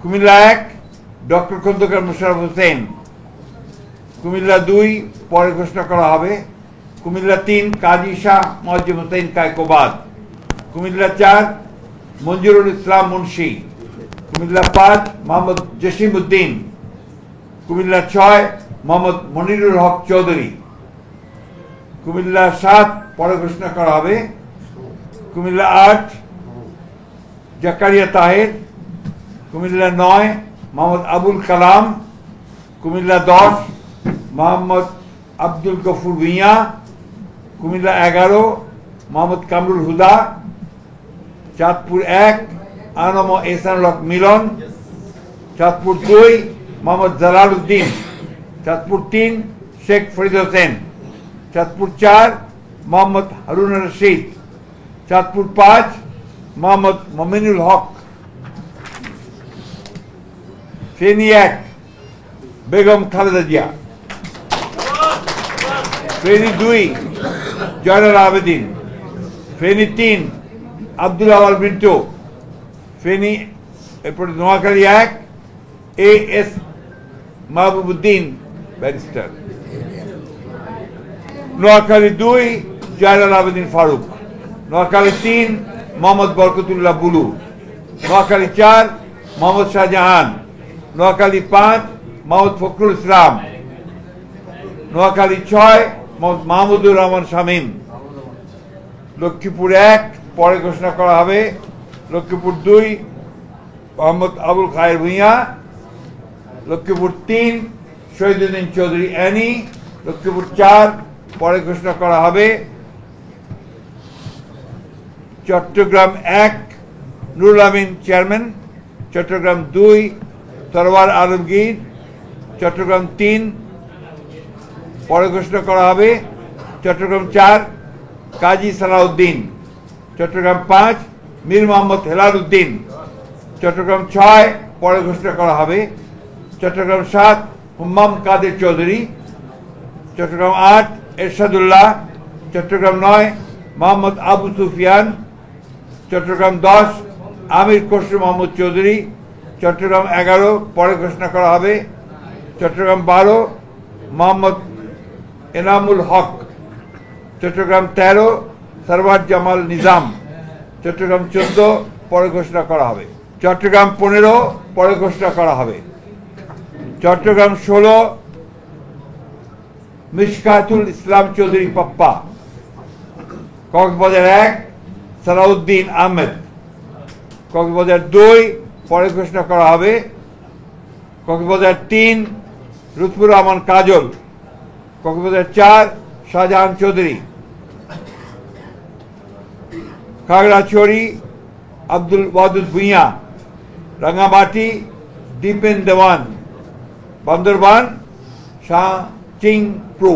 Comilla 1 doctor Khandakar Mosharraf Hossain. Comilla 2 পরে ঘোষণা করা হবে। কুমিল্লা 3 কাজী শাহ মুয়াজ্জেম হোসেন কায়কোবাদ। কুমিল্লা 4 মঞ্জুরুল ইসলাম মুন্সি। কুমিল্লা 5 মোহাম্মদ জসিম উদ্দিন। কুমিল্লা 6 মোহাম্মদ মনিরুল হক চৌধুরী। কুমিল্লা 7 পরে ঘোষণা করা হবে। কুমিল্লা 8 জাকারিয়া তাহের। কুমিল্লা 9 মোহাম্মদ আবুল কালাম। কুমিল্লা 10 মোহাম্মদ আব্দুল গফুর ভূঁইয়া। কুমিল্লা 11 মোহাম্মদ কামরুল হুদা। চাঁদপুর 1 আনম এহসানুল হক মিলন। চাঁদপুর 2 মোহাম্মদ জালাল উদ্দিন। চাঁদপুর 3 শেখ ফরিদ হোসেন। চাঁদপুর 4 মোহাম্মদ হারুন রশিদ। চাঁদপুর 5 মোহাম্মদ মমিনুল হক। ফেনী 1 বেগম খালেদা জিয়া। ফেনী 2 জয়নাল আবেদিন। ফেনী 3 আব্দুল আওয়াল মিন্টু। ফেনী এরপরে নোয়াখালী 1 এস মাহবুবুদ্দিন ব্যারিস্টার। নোয়াখালী 2 জয়নাল আবেদিন ফারুক। নোয়াখালী 3 মোহাম্মদ বরকতুল্লাহ বুলু। নোয়াখালী 4 মোহাম্মদ শাহজাহান। নোয়াখালী 5 মোহাম্মদ ফখরুল ইসলাম। নোয়াখালী 6 মোহাম্মদ মাহমুদুর রহমান শামীম। লক্ষ্মীপুর 1 পরে ঘোষণা করা হবে। লক্ষ্মীপুর 2 মোহাম্মদ আবুল খায়ের ভূঁইয়া। লক্ষ্মীপুর 3 শহীদুদ্দিন চৌধুরী অ্যানি। লক্ষ্মীপুর 4 পরে ঘোষণা করা হবে। চট্টগ্রাম 1 নুরুল আমিন চেয়ারম্যান। চট্টগ্রাম 2 তরওয়ার আলমগীর। চট্টগ্রাম 3 পরে ঘোষণা করা হবে। চট্টগ্রাম 4 কাজী সালাউদ্দিন। চট্টগ্রাম 5 মীর মোহাম্মদ হেলাল উদ্দিন। চট্টগ্রাম 6 পরে ঘোষণা করা হবে। চট্টগ্রাম 7 হুম্মাম কাদের চৌধুরী। চট্টগ্রাম 8 এরশাদুল্লাহ। চট্টগ্রাম 9 মোহাম্মদ আবু সুফিয়ান। চট্টগ্রাম 10 আমির খসরু মোহাম্মদ চৌধুরী। চট্টগ্রাম 11 পরে ঘোষণা করা হবে। চট্টগ্রাম 12 মোহাম্মদ এনামুল হক। চট্টগ্রাম 13 সরওয়ার জামাল নিজাম। চট্টগ্রাম 14 পরে ঘোষণা করা হবে। চট্টগ্রাম 15 পরে ঘোষণা করা হবে। চট্টগ্রাম 16 মিশকাতুল ইসলাম চৌধুরী পাপ্পা। কক্সবাজার 1 সালাউদ্দিন আহমেদ। কক্সবাজার 2 পরে ঘোষণা করা হবে। কক্সবাজার 3 লুৎফুর রহমান কাজল। কক্সবাজার 4 শাহজাহান চৌধুরী। খাগড়াছড়ি আব্দুল ওয়াদুদ ভূঁইয়া। রাঙ্গামাটি দীপেন দেওয়ান। বান্দরবান শাহ চিং প্রু।